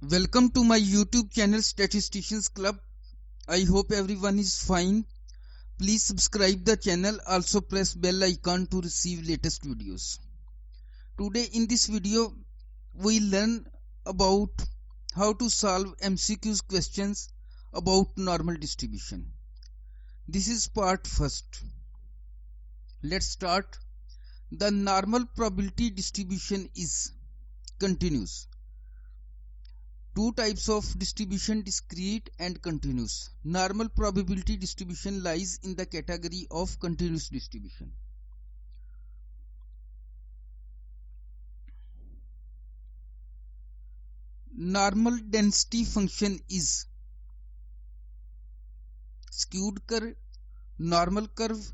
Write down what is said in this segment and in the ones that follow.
Welcome to my YouTube channel Statisticians Club. I hope everyone is fine. Please subscribe the channel. Also press bell icon to receive latest videos. Today in this video we learn about how to solve MCQs questions about normal distribution. This is part first. Let's start. The normal probability distribution is continuous. Two types of distribution, discrete and continuous. Normal probability distribution lies in the category of continuous distribution. Normal density function is skewed curve, normal curve,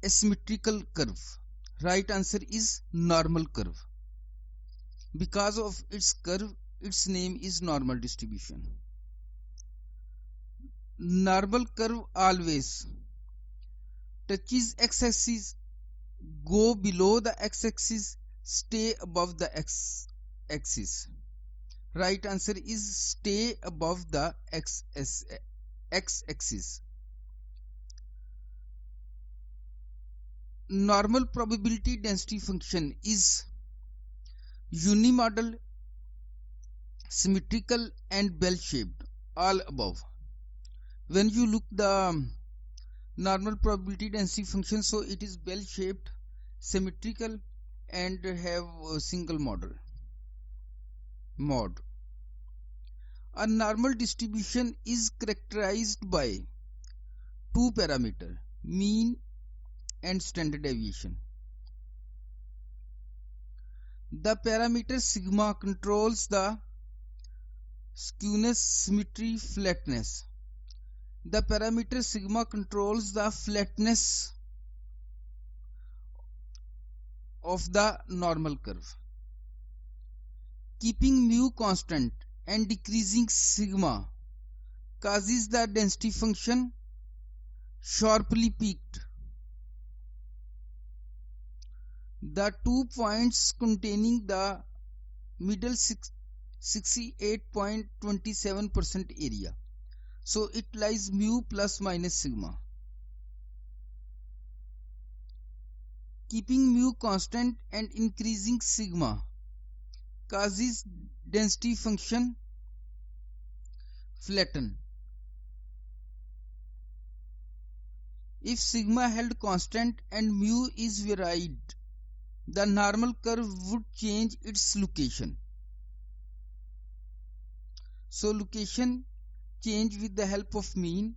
asymmetrical curve. Right answer is normal curve. Because of its curve, its name is normal distribution. Normal curve always touches x-axis, go below the x-axis, stay above the x-axis. Right answer is stay above the x-axis. Normal probability density function is unimodal, symmetrical and bell-shaped, all above. When you look the normal probability density function, so it is bell-shaped, symmetrical and have a single mod. A normal distribution is characterized by two parameters, mean and standard deviation. The parameter sigma controls the skewness, symmetry, flatness. The parameter sigma controls the flatness of the normal curve. Keeping mu constant and decreasing sigma causes the density function sharply peaked. The 2 points containing the middle 68.27% area. So it lies mu plus minus sigma. Keeping mu constant and increasing sigma causes density function flatten. If sigma held constant and mu is varied, the normal curve would change its location. So location change with the help of mean,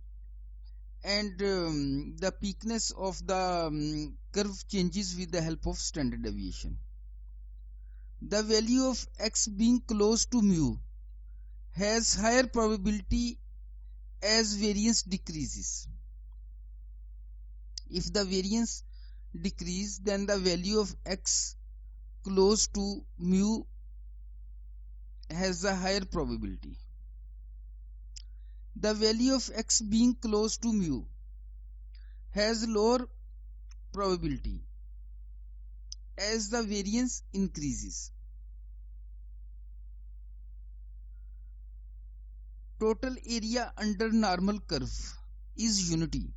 and the peakness of the curve changes with the help of standard deviation. The value of x being close to mu has higher probability as variance decreases. If the variance decrease, then the value of x close to mu has a higher probability. The value of x being close to mu has lower probability as the variance increases. Total area under normal curve is unity.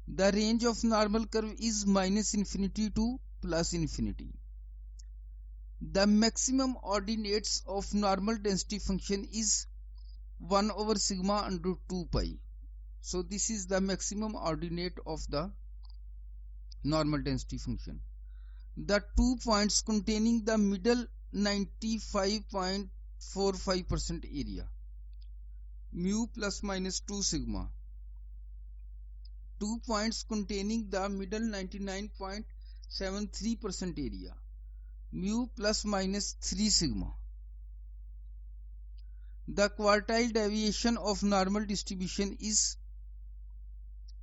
The range of normal curve is minus infinity to plus infinity. The maximum ordinates of normal density function is 1 over sigma under 2 pi. So this is the maximum ordinate of the normal density function. The 2 points containing the middle 95.45% area, mu plus minus 2 sigma. 2 points containing the middle 99.73% area, mu plus minus 3 sigma. The quartile deviation of normal distribution is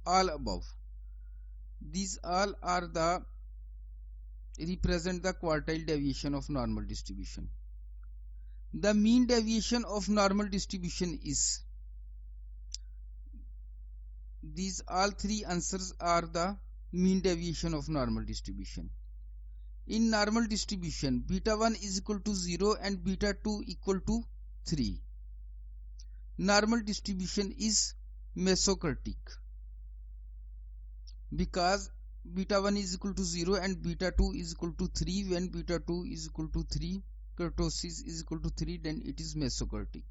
all above. These all are the represent the quartile deviation of normal distribution. The mean deviation of normal distribution is, these all three answers are the mean deviation of normal distribution. In normal distribution, beta 1 is equal to 0 and beta 2 equal to 3. Normal distribution is mesocratic because beta 1 is equal to 0 and beta 2 is equal to 3. When beta 2 is equal to 3, kurtosis is equal to 3, then it is mesocratic.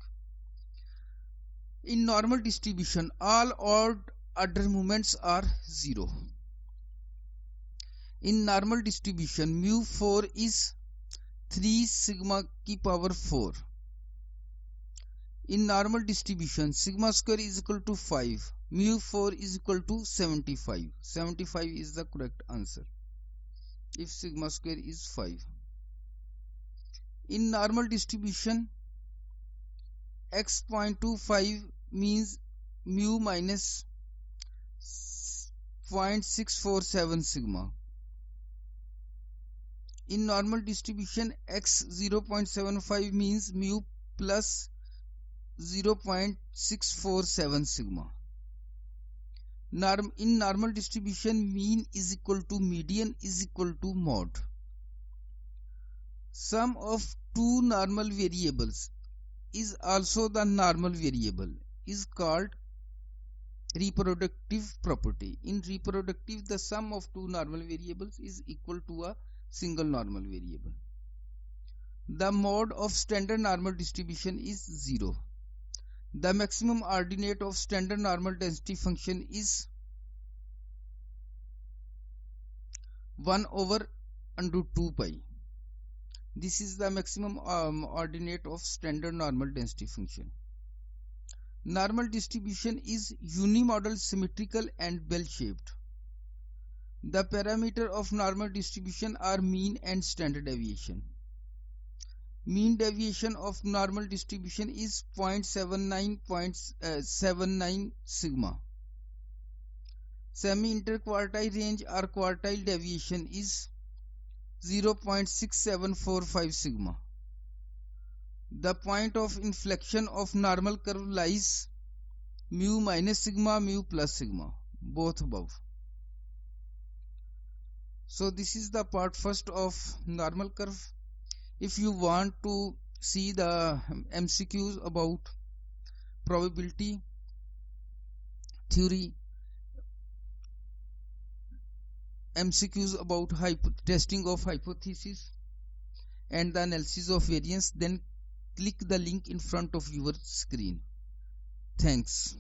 In normal distribution, all odd order moments are 0. In normal distribution, mu 4 is 3 sigma की power 4. In normal distribution, sigma square is equal to 5. Mu 4 is equal to 75. 75 is the correct answer if sigma square is 5. In normal distribution, x.25 means mu minus 0.647 sigma. In normal distribution, x 0.75 means mu plus 0.647 sigma. In normal distribution, mean is equal to median is equal to mod. Sum of two normal variables is also the normal variable is called reproductive property. In reproductive, the sum of two normal variables is equal to a single normal variable. The mode of standard normal distribution is 0. The maximum ordinate of standard normal density function is 1 over under 2 pi. This is the maximum ordinate of standard normal density function. Normal distribution is unimodal, symmetrical and bell-shaped. The parameter of normal distribution are mean and standard deviation. Mean deviation of normal distribution is 0.79 sigma. Semi-interquartile range or quartile deviation is 0.6745 sigma. The point of inflection of normal curve lies mu minus sigma, mu plus sigma, both above. So this is the part first of normal curve. If you want to see the MCQs about probability theory, MCQs about testing of hypothesis and the analysis of variance, then click the link in front of your screen. Thanks.